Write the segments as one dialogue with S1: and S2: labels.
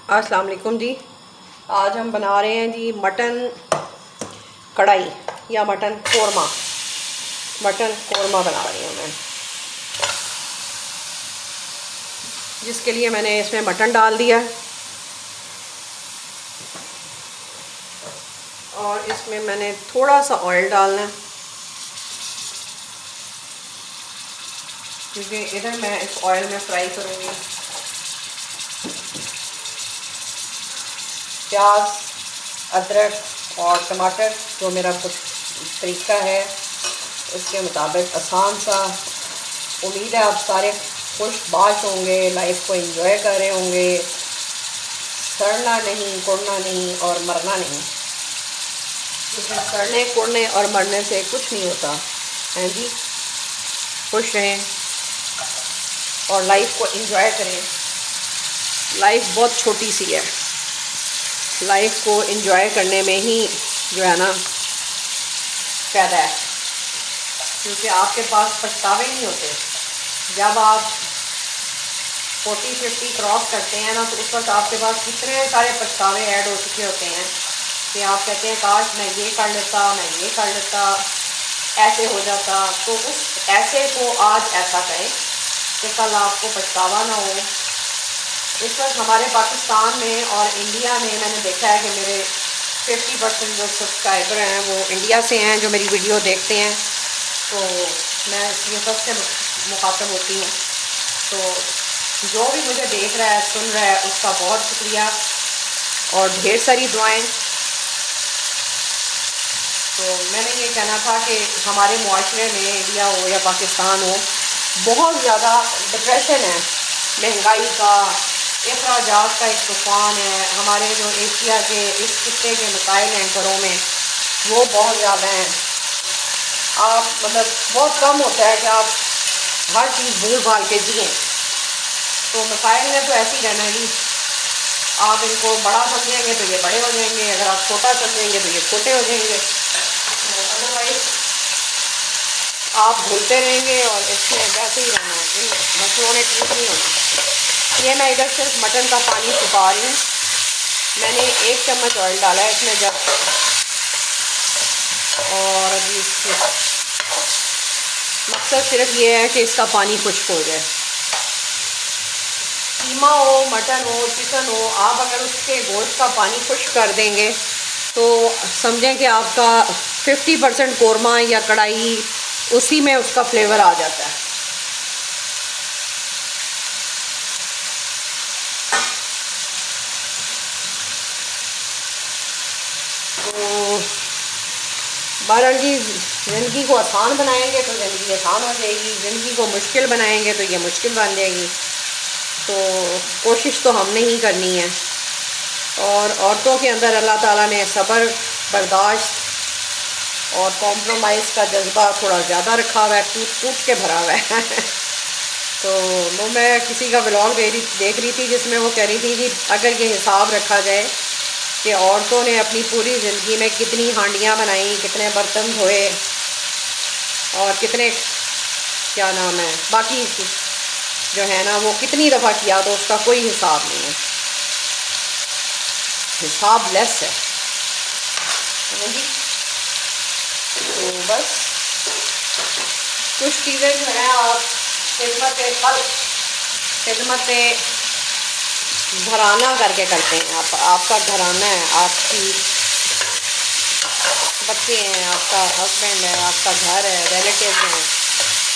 S1: अस्सलाम वालेकुम जी। आज हम बना रहे हैं जी मटन कढ़ाई या मटन कोरमा बना रही हूँ मैं, जिसके लिए मैंने इसमें मटन डाल दिया और इसमें मैंने थोड़ा सा ऑयल डालना है, क्योंकि इधर मैं इस ऑयल में फ्राई करूँगी प्याज, अदरक और टमाटर। जो मेरा कुछ तरीका है उसके मुताबिक आसान सा। उम्मीद है आप सारे खुशबाश होंगे, लाइफ को एंजॉय कर रहे होंगे, सड़ना नहीं, कुड़ना नहीं और मरना नहीं, क्योंकि सड़ने कुड़ने और मरने से कुछ नहीं होता हैं जी। खुश रहें और लाइफ को एंजॉय करें। लाइफ बहुत छोटी सी है, लाइफ को एंजॉय करने में ही जो है ना फ़ायदा है, क्योंकि आपके पास पछतावे नहीं होते। जब आप 40-50 क्रॉस करते हैं ना, तो उस वक्त आपके पास कितने सारे पछतावे ऐड हो चुके होते हैं कि आप कहते हैं काश मैं ये कर लेता, मैं ये कर लेता, ऐसे हो जाता। तो उस ऐसे को आज ऐसा करें कि कल आपको पछतावा ना हो। इस वक्त हमारे पाकिस्तान में और इंडिया में मैंने देखा है कि मेरे 50% जो सब्सक्राइबर हैं वो इंडिया से हैं, जो मेरी वीडियो देखते हैं। तो मैं ये सबसे मुखातब होती हूँ। तो जो भी मुझे देख रहा है, सुन रहा है, उसका बहुत शुक्रिया और ढेर सारी दुआएं। तो मैंने ये कहना था कि हमारे मुआशरे में, इंडिया हो या पाकिस्तान हो, बहुत ज़्यादा डिप्रेशन है, महंगाई का, अखराजात का एक तूफ़ान है। हमारे जो एशिया के इस खित्ते के मसाइल हैं घरों में, वो बहुत ज़्यादा हैं। आप मतलब बहुत कम होता है कि आप हर चीज़ भूल भाल के जिएँ। तो मसाइल ने तो ऐसे ही रहना है जी। आप इनको बड़ा समझेंगे तो ये बड़े हो जाएंगे, अगर आप छोटा समझेंगे तो ये छोटे हो जाएंगे। अदरवाइज आप भूलते रहेंगे और इसमें वैसे ही रहना है। इन मसलों ने ठीक नहीं होना। ये मैं इधर सिर्फ मटन का पानी सुखा रही हूँ। मैंने 1 चम्मच ऑयल डाला है इसमें जब, और अभी मकसद सिर्फ ये है कि इसका पानी खुश्क हो जाए। कीमा हो, मटन हो, चिकन हो, आप अगर उसके गोश्त का पानी खुश्क कर देंगे तो समझें कि आपका 50% कोरमा या कढ़ाई उसी में उसका फ्लेवर आ जाता है। तो बहरहाल जी, ज़िंदगी को आसान बनाएंगे तो ज़िंदगी आसान हो जाएगी, ज़िंदगी को मुश्किल बनाएंगे तो ये मुश्किल बन जाएगी। तो कोशिश तो हमने ही करनी है। और औरतों के अंदर अल्लाह ताला ने सब्र, बर्दाश्त और कॉम्प्रोमाइज़ का जज्बा थोड़ा ज़्यादा रखा हुआ है, टूट टूट के भरा हुआ है। तो वो मैं किसी का व्लॉग देख रही थी, जिसमें वो कह रही थी कि अगर ये हिसाब रखा जाए कि औरतों ने अपनी पूरी ज़िंदगी में कितनी हांडियाँ बनाई, कितने बर्तन धोए और कितने, क्या नाम है, बाकी जो है ना वो कितनी दफ़ा किया, तो उसका कोई हिसाब नहीं है, हिसाब लेस है जी। तो बस कुछ चीज़ें जो हैं आप खिदमत घराना करके करते हैं। आपका घराना है, आपकी बच्चे हैं, आपका हस्बैंड है, आपका घर है, रिलेटिव हैं,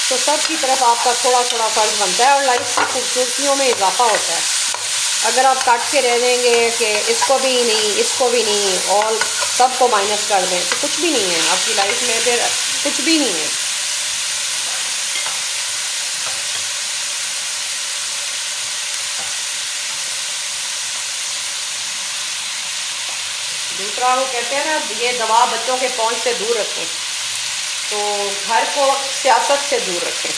S1: तो सब की तरफ आपका थोड़ा थोड़ा फ़र्ज बनता है और लाइफ की खूबसूरतियों में इजाफा होता है। अगर आप काट के रह देंगे कि इसको भी नहीं, इसको भी नहीं, और सबको माइनस कर दें, तो कुछ भी नहीं है आपकी लाइफ में, फिर कुछ भी नहीं है। दूसरा वो कहते हैं ना, ये दवा बच्चों के पहुंच से दूर रखें, तो घर को सियासत से दूर रखें,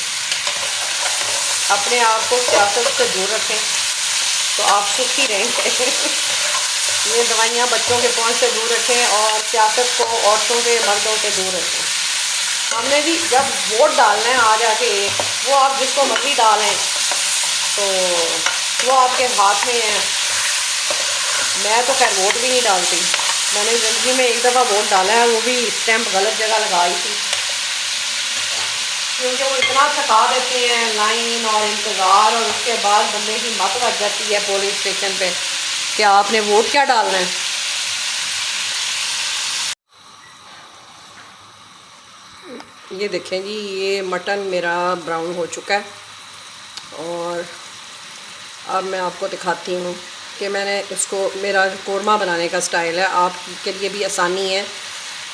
S1: अपने आप को सियासत से दूर रखें, तो आप सुखी रहेंगे। ये दवाइयाँ बच्चों के पहुंच से दूर रखें और सियासत को औरतों के, मर्दों से दूर रखें। हमने भी जब वोट डालना है आ जाके, वो आप जिसको मर्जी डालें, तो वो आपके हाथ में है। मैं तो खैर वोट भी नहीं डालती, मैंने ज़िंदगी में एक दफ़ा वोट डाला है, वो भी स्टैंप गलत जगह लगाई थी, क्योंकि वो इतना थका देते हैं लाइन और इंतज़ार, और उसके बाद बंदे की मत बच जाती है पोलिंग स्टेशन पे कि आपने वोट क्या डालना है। ये देखें जी, ये मटन मेरा ब्राउन हो चुका है, और अब मैं आपको दिखाती हूँ कि मैंने इसको, मेरा कोरमा बनाने का स्टाइल है, आपके लिए भी आसानी है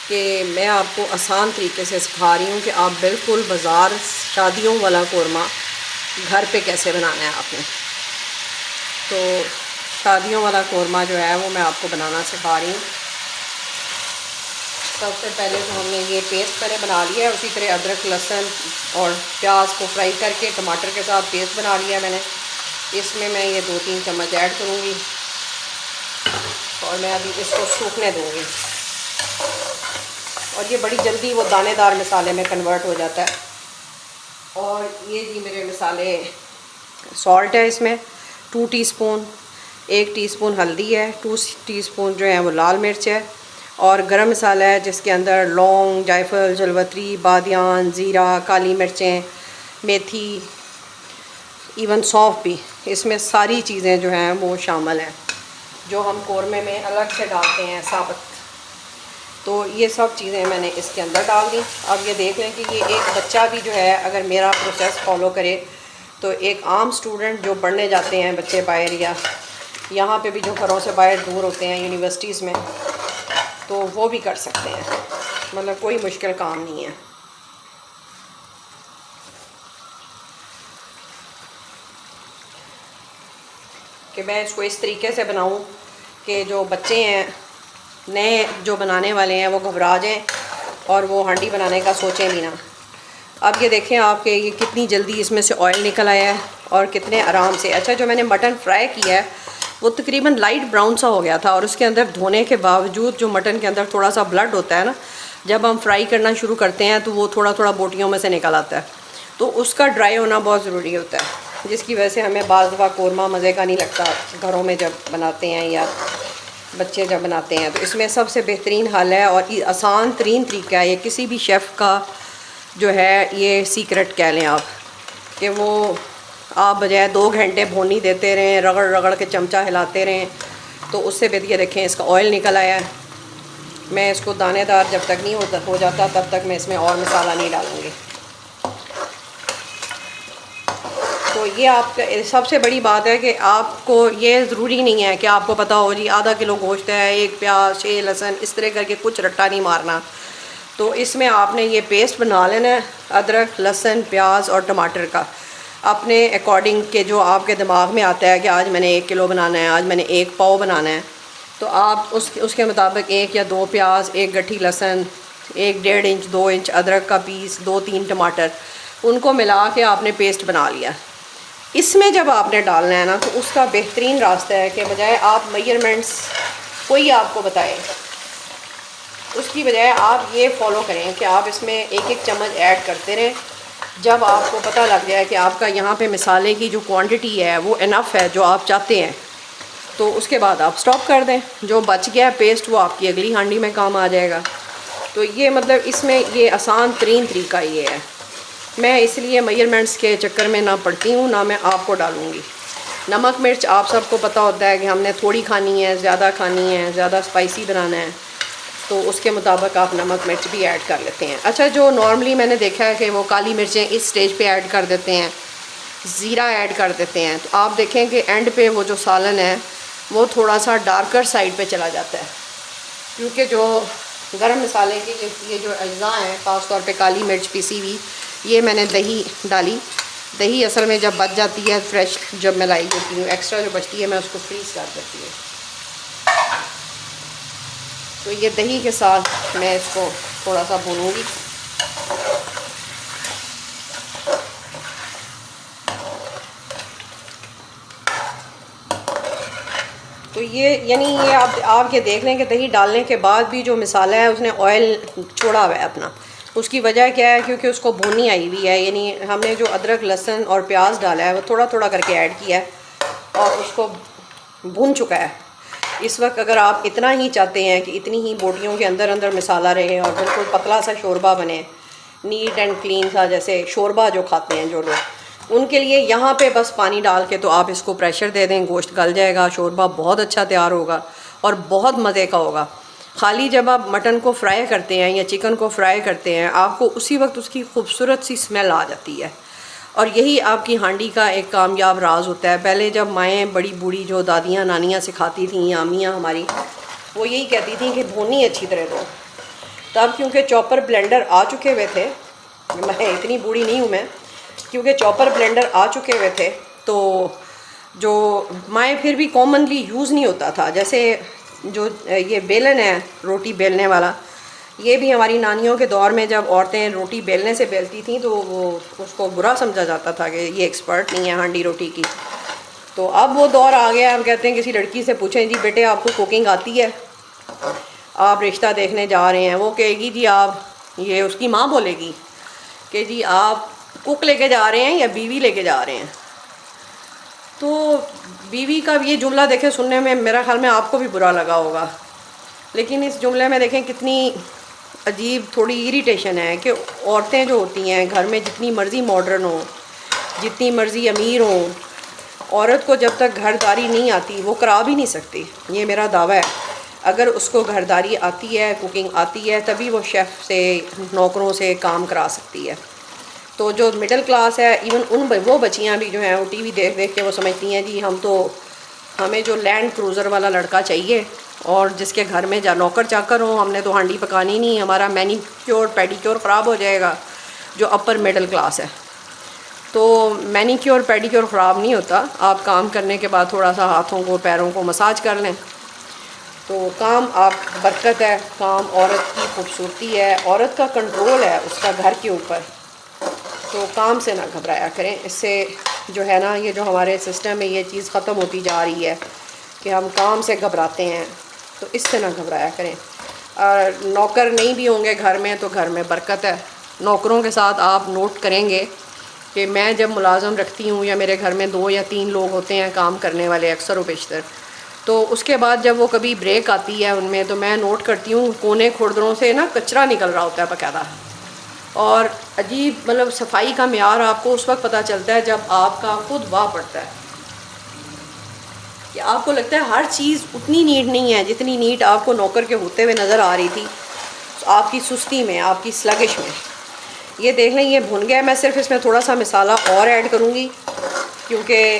S1: कि मैं आपको आसान तरीके से सिखा रही हूँ कि आप बिल्कुल बाज़ार शादियों वाला कोरमा घर पे कैसे बनाना है आपने। तो शादियों वाला कोरमा जो है वो मैं आपको बनाना सिखा रही हूँ। सबसे पहले तो हमने ये पेस्ट मैंने बना लिया है, उसी तरह अदरक लहसुन और प्याज को फ्राई करके टमाटर के साथ पेस्ट बना लिया मैंने। इसमें मैं ये 2-3 चम्मच ऐड करूँगी और मैं अभी इसको सूखने दूँगी, और ये बड़ी जल्दी वो दानेदार मसाले में कन्वर्ट हो जाता है। और ये जी मेरे मसाले, सॉल्ट है इसमें 2 टीस्पून, 1 टीस्पून हल्दी है, 2 टीस्पून जो है वो लाल मिर्च है, और गरम मसाला है जिसके अंदर लौंग, जायफल, जलवतरी, बादियान, ज़ीरा, काली मिर्चें, मेथी, इवन सौंफ भी, इसमें सारी चीज़ें जो हैं वो शामिल हैं जो हम कोरमे में अलग से डालते हैं साबुत। तो ये सब चीज़ें मैंने इसके अंदर डाल दी। अब ये देख लें कि ये एक बच्चा भी जो है अगर मेरा प्रोसेस फॉलो करे तो एक आम स्टूडेंट जो पढ़ने जाते हैं बच्चे बाहर, या यहाँ पे भी जो घरों से बाहर दूर होते हैं यूनिवर्सिटीज़ में, तो वो भी कर सकते हैं, मतलब कोई मुश्किल काम नहीं है। कि मैं इसको इस तरीके से बनाऊं कि जो बच्चे हैं नए जो बनाने वाले हैं वो घबरा जाएं और वो हांडी बनाने का सोचें भी ना। अब ये देखें आपके ये कितनी जल्दी इसमें से ऑयल निकल आया है और कितने आराम से। अच्छा, जो मैंने मटन फ्राई किया है वो तकरीबन लाइट ब्राउन सा हो गया था, और उसके अंदर धोने के बावजूद जो मटन के अंदर थोड़ा सा ब्लड होता है ना, जब हम फ्राई करना शुरू करते हैं तो वो थोड़ा थोड़ा बोटियों में से निकल आता है, तो उसका ड्राई होना बहुत ज़रूरी होता है, जिसकी वजह से हमें बाज़ दफ़ा कोरमा मज़े का नहीं लगता घरों में जब बनाते हैं या बच्चे जब बनाते हैं। तो इसमें सबसे बेहतरीन हल है और आसान तरीन तरीका है, ये किसी भी शेफ़ का जो है ये सीक्रेट कह लें आप, कि वो आप बजाय 2 घंटे भूनी देते रहें, रगड़ रगड़ के चमचा हिलाते रहें, तो उससे बेहतर ये देखें इसका ऑयल निकल आया है। मैं इसको दानेदार जब तक नहीं हो जाता तब तक मैं इसमें और मसाला नहीं डालूँगी। तो ये आपका सबसे बड़ी बात है कि आपको ये ज़रूरी नहीं है कि आपको पता हो जी आधा किलो गोश्त है, 1 प्याज, 6 लहसुन, इस तरह करके कुछ रट्टा नहीं मारना। तो इसमें आपने ये पेस्ट बना लेना है अदरक, लहसुन, प्याज और टमाटर का, अपने अकॉर्डिंग के जो आपके दिमाग में आता है कि आज मैंने 1 किलो बनाना है, आज मैंने 1 पाव बनाना है, तो आप उसके मुताबिक 1 या 2 प्याज, 1 गट्ठी लहसुन, 1-1.5 इंच 2 इंच अदरक का पीस, 2-3 टमाटर, उनको मिला के आपने पेस्ट बना लिया। इसमें जब आपने डालना है ना तो उसका बेहतरीन रास्ता है कि बजाय आप मेजरमेंट्स कोई आपको बताए, उसकी बजाय आप ये फॉलो करें कि आप इसमें 1-1 चम्मच ऐड करते रहें। जब आपको पता लग जाए कि आपका यहाँ पे मसाले की जो क्वांटिटी है वो इनफ है जो आप चाहते हैं, तो उसके बाद आप स्टॉप कर दें। जो बच गया पेस्ट वो आपकी अगली हांडी में काम आ जाएगा। तो ये मतलब इसमें ये आसान तरीन तरीका ये है। मैं इसलिए मेजरमेंट्स के चक्कर में ना पड़ती हूँ, ना मैं आपको डालूँगी। नमक मिर्च आप सबको पता होता है कि हमने थोड़ी खानी है, ज़्यादा खानी है, ज़्यादा स्पाइसी बनाना है, तो उसके मुताबिक आप नमक मिर्च भी ऐड कर लेते हैं। अच्छा, जो नॉर्मली मैंने देखा है कि वो काली मिर्चें इस स्टेज पे ऐड कर देते हैं, ज़ीरा ऐड कर देते हैं, तो आप देखें कि एंड पे वो जो सालन है वो थोड़ा सा डार्कर साइड पे चला जाता है, क्योंकि जो गरम मसाले की ये जो अज्जा हैं, ख़ास तौर पे काली मिर्च पीसी हुई, ये मैंने दही डाली। दही असल में जब बच जाती है फ्रेश, जब मैं लाई देती हूँ, एक्स्ट्रा जो बचती है मैं उसको फ्रीज़ कर देती हूँ। तो ये दही के साथ मैं इसको थोड़ा सा भूनूंगी। तो ये यानी ये आप ये देख लें कि दही डालने के बाद भी जो मसाला है उसने ऑयल छोड़ा हुआ है अपना। उसकी वजह क्या है? क्योंकि उसको भुनी आई हुई है, यानी हमने जो अदरक, लहसुन और प्याज डाला है वो थोड़ा थोड़ा करके ऐड किया है और उसको भून चुका है। इस वक्त अगर आप इतना ही चाहते हैं कि इतनी ही बोटियों के अंदर अंदर मसाला रहे और बिल्कुल पतला सा शोरबा बने, नीट एंड क्लीन सा, जैसे शोरबा जो खाते हैं जो लोग, उनके लिए यहाँ पे बस पानी डाल के तो आप इसको प्रेशर दे दें, गोश्त गल जाएगा, शोरबा बहुत अच्छा तैयार होगा और बहुत मज़े का होगा। खाली जब आप मटन को फ्राई करते हैं या चिकन को फ्राई करते हैं, आपको उसी वक्त उसकी खूबसूरत सी स्मेल आ जाती है और यही आपकी हांडी का एक कामयाब राज होता है। पहले जब माएँ बड़ी बूढ़ी जो दादियाँ नानियाँ सिखाती थीं या अम्मियाँ हमारी, वो यही कहती थी कि भूनी अच्छी तरह दो। तब क्योंकि चॉपर ब्लेंडर आ चुके हुए थे, मैं इतनी बूढ़ी नहीं हूँ मैं, क्योंकि चॉपर ब्लेंडर आ चुके हुए थे तो जो माएँ फिर भी कॉमनली यूज़ नहीं होता था। जैसे जो ये बेलन है रोटी बेलने वाला, ये भी हमारी नानियों के दौर में जब औरतें रोटी बेलने से बेलती थीं तो वो उसको बुरा समझा जाता था कि ये एक्सपर्ट नहीं है हांडी रोटी की। तो अब वो दौर आ गया, हम कहते हैं किसी लड़की से पूछें, जी बेटे आपको कुकिंग आती है, आप रिश्ता देखने जा रहे हैं, वो कहेगी जी आप, ये उसकी माँ बोलेगी कि जी आप कुक लेके जा रहे हैं या बीवी लेके जा रहे हैं। तो बीवी का ये जुमला देखें सुनने में मेरा ख्याल में आपको भी बुरा लगा होगा, लेकिन इस जुमले में देखें कितनी अजीब थोड़ी इरिटेशन है कि औरतें जो होती हैं घर में जितनी मर्ज़ी मॉडर्न हो, जितनी मर्ज़ी अमीर हो, औरत को जब तक घरदारी नहीं आती वो करा भी नहीं सकती। ये मेरा दावा है, अगर उसको घरदारी आती है, कुकिंग आती है, तभी वो शेफ़ से, नौकरों से काम करा सकती है। तो जो मिडिल क्लास है, इवन वो बच्चियाँ भी जो हैं वो टीवी देख देख के वो समझती हैं जी हमें जो लैंड क्रूज़र वाला लड़का चाहिए और जिसके घर में जा नौकर चाकर हो, हमने तो हांडी पकानी नहीं, हमारा मैनीक्योर पेडिक्योर ख़राब हो जाएगा, जो अपर मिडिल क्लास है। तो मैनीक्योर पेडिक्योर ख़राब नहीं होता, आप काम करने के बाद थोड़ा सा हाथों को पैरों को मसाज कर लें तो काम आप बरकत है, काम औरत की खूबसूरती है, औरत का कंट्रोल है उसका घर के ऊपर। तो काम से ना घबराया करें, इससे जो है ना ये जो हमारे सिस्टम में ये चीज़ ख़त्म होती जा रही है कि हम काम से घबराते हैं, तो इससे ना घबराया करें। और नौकर नहीं भी होंगे घर में तो घर में बरकत है। नौकरों के साथ आप नोट करेंगे कि मैं जब मुलाज़म रखती हूँ या मेरे घर में 2 या 3 लोग होते हैं काम करने वाले अक्सर व बेशतर, तो उसके बाद जब वो कभी ब्रेक आती है उनमें, तो मैं नोट करती हूँ कोने खुरदरों से ना कचरा निकल रहा होता है बाकायदा। और अजीब मतलब सफाई का म्यार आपको उस वक्त पता चलता है जब आपका खुद वाह पड़ता है कि आपको लगता है हर चीज़ उतनी नीट नहीं है जितनी नीट आपको नौकर के होते हुए नज़र आ रही थी, आपकी सुस्ती में, आपकी स्लगिश में। ये देख लें ये भुन गया। मैं सिर्फ इसमें थोड़ा सा मसाला और ऐड करूँगी क्योंकि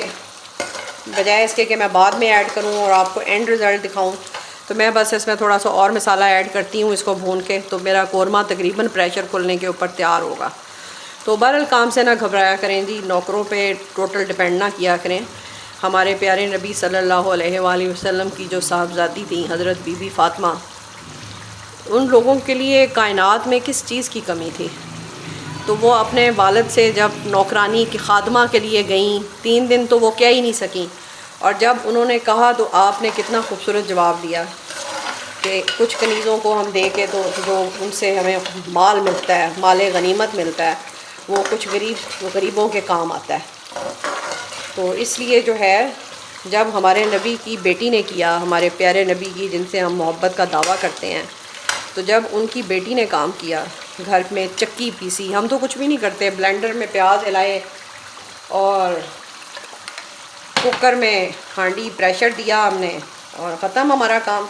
S1: बजाय इसके कि मैं बाद में ऐड करूँ और आपको एंड रिज़ल्ट दिखाऊँ, तो मैं बस इसमें थोड़ा सा और मसाला ऐड करती हूँ इसको भून के, तो मेरा कोरमा तकरीबन प्रेशर खुलने के ऊपर तैयार होगा। तो बहरहाल काम से ना घबराया करें जी, नौकरों पे टोटल डिपेंड ना किया करें। हमारे प्यारे नबी सल्लल्लाहु अलैहि वसल्लम की जो साहबजादी थी हज़रत बीबी फ़ातिमा, उन लोगों के लिए कायनात में किस चीज़ की कमी थी। तो वो अपने वालिद से जब नौकरानी की खादमा के लिए गईं, 3 दिन तो वो कह ही नहीं सकीं, और जब उन्होंने कहा तो आपने कितना खूबसूरत जवाब दिया कि कुछ कनीज़ों को हम दे के तो जो उनसे हमें माल मिलता है, माल गनीमत मिलता है, वो कुछ गरीबों के काम आता है। तो इसलिए जो है जब हमारे नबी की बेटी ने किया, हमारे प्यारे नबी की जिनसे हम मोहब्बत का दावा करते हैं, तो जब उनकी बेटी ने काम किया, घर में चक्की पीसी, हम तो कुछ भी नहीं करते, ब्लेंडर में प्याज हिलाए और कुकर में हांडी प्रेशर दिया हमने और ख़त्म हमारा काम।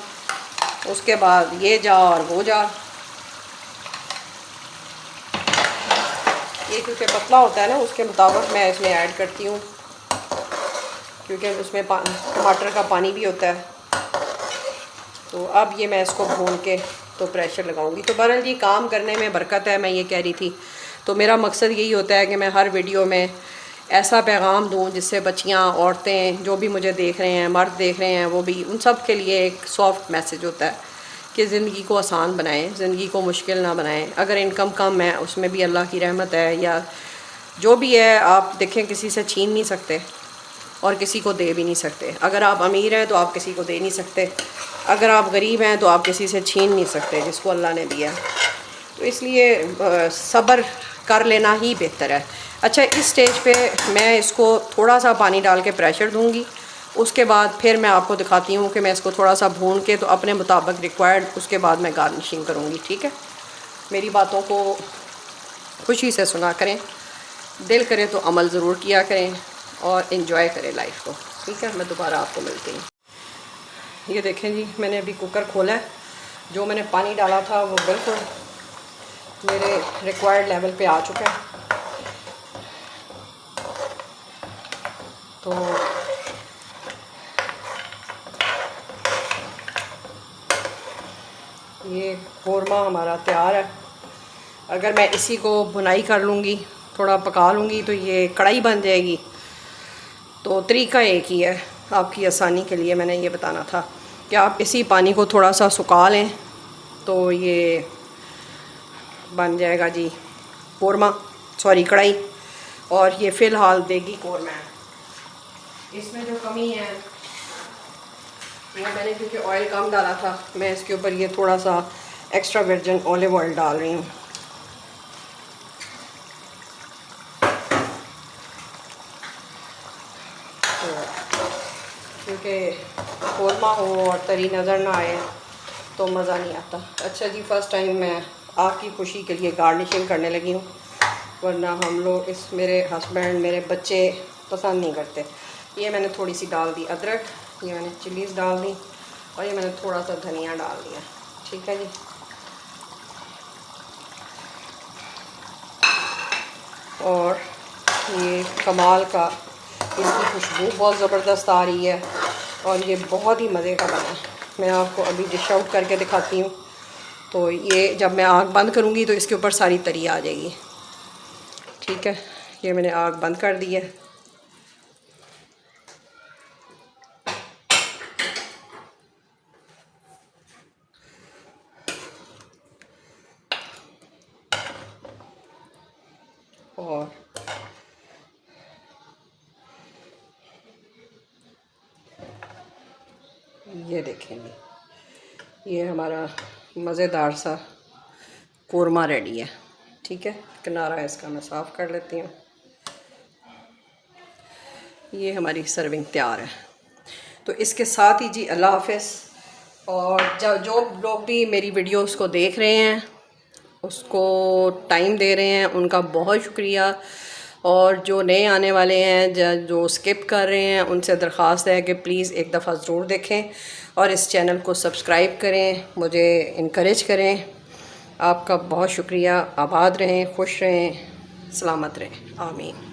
S1: उसके बाद ये जा और वो जा। ये क्योंकि पतला होता है ना, उसके मुताबिक मैं इसमें ऐड करती हूँ, क्योंकि उसमें टमाटर का पानी भी होता है। तो अब ये मैं इसको भून के तो प्रेशर लगाऊंगी। तो बहरहाल जी काम करने में बरकत है, मैं ये कह रही थी। तो मेरा मकसद यही होता है कि मैं हर वीडियो में ऐसा पैगाम दूं जिससे बच्चियां, औरतें जो भी मुझे देख रहे हैं, मर्द देख रहे हैं, वो भी, उन सब के लिए एक सॉफ्ट मैसेज होता है कि ज़िंदगी को आसान बनाएं, ज़िंदगी को मुश्किल ना बनाएं। अगर इनकम कम है उसमें भी अल्लाह की रहमत है, या जो भी है आप देखें किसी से छीन नहीं सकते और किसी को दे भी नहीं सकते। अगर आप अमीर हैं तो आप किसी को दे नहीं सकते, अगर आप गरीब हैं तो आप किसी से छीन नहीं सकते जिसको अल्लाह ने दिया। तो इसलिए सब्र कर लेना ही बेहतर है। अच्छा, इस स्टेज पे मैं इसको थोड़ा सा पानी डाल के प्रेशर दूंगी उसके बाद फिर मैं आपको दिखाती हूँ कि मैं इसको थोड़ा सा भून के तो अपने मुताबिक रिक्वायर्ड उसके बाद मैं गार्निशिंग करूँगी। ठीक है, मेरी बातों को खुशी से सुना करें, दिल करे तो अमल ज़रूर किया करें और इन्जॉय करें लाइफ को। ठीक है, मैं दोबारा आपको मिलती हूँ। ये देखें जी, मैंने अभी कुकर खोला है। जो मैंने पानी डाला था वो बिल्कुल मेरे रिक्वायर्ड लेवल पे आ चुका है। तो ये कोरमा हमारा तैयार है। अगर मैं इसी को भुनाई कर लूँगी, थोड़ा पका लूँगी, तो ये कढ़ाई बन जाएगी। तो तरीका एक ही है, आपकी आसानी के लिए मैंने ये बताना था कि आप इसी पानी को थोड़ा सा सुखा लें तो ये बन जाएगा जी कोरमा, सॉरी कढ़ाई। और ये फ़िलहाल देगी कोरमा है। इसमें जो कमी है ये मैंने क्योंकि ऑयल कम डाला था, मैं इसके ऊपर ये थोड़ा सा एक्स्ट्रा वर्जिन ऑलिव ऑयल डाल रही हूँ। तो क्योंकि कोरमा हो और तरी नज़र ना आए तो मज़ा नहीं आता। अच्छा जी, फ़र्स्ट टाइम मैं आपकी खुशी के लिए गार्निशिंग करने लगी हूँ, वरना हम लोग मेरे हस्बैंड मेरे बच्चे पसंद नहीं करते। ये मैंने थोड़ी सी डाल दी अदरक, ये मैंने चिलीज़ डाल दी और ये मैंने थोड़ा सा धनिया डाल दिया। ठीक है जी, और ये कमाल का, इसकी खुशबू बहुत ज़बरदस्त आ रही है और ये बहुत ही मज़े का बना है। मैं आपको अभी डिश आउट करके दिखाती हूँ। तो ये जब मैं आग बंद करूँगी तो इसके ऊपर सारी तरी आ जाएगी। ठीक है, ये मैंने आग बंद कर दी है। और ये देखेंगे, ये हमारा मज़ेदार सा कोरमा रेडी है। ठीक है, किनारा इसका मैं साफ़ कर लेती हूँ। ये हमारी सर्विंग तैयार है। तो इसके साथ ही जी अल्लाह हाफ़िज़। और जो लोग भी मेरी वीडियोस को देख रहे हैं, उसको टाइम दे रहे हैं, उनका बहुत शुक्रिया। और जो नए आने वाले हैं, जो स्किप कर रहे हैं, उनसे दरख्वास्त है कि प्लीज़ एक दफ़ा ज़रूर देखें और इस चैनल को सब्सक्राइब करें, मुझे इनकरेज करें। आपका बहुत शुक्रिया। आबाद रहें, खुश रहें, सलामत रहें। आमीन।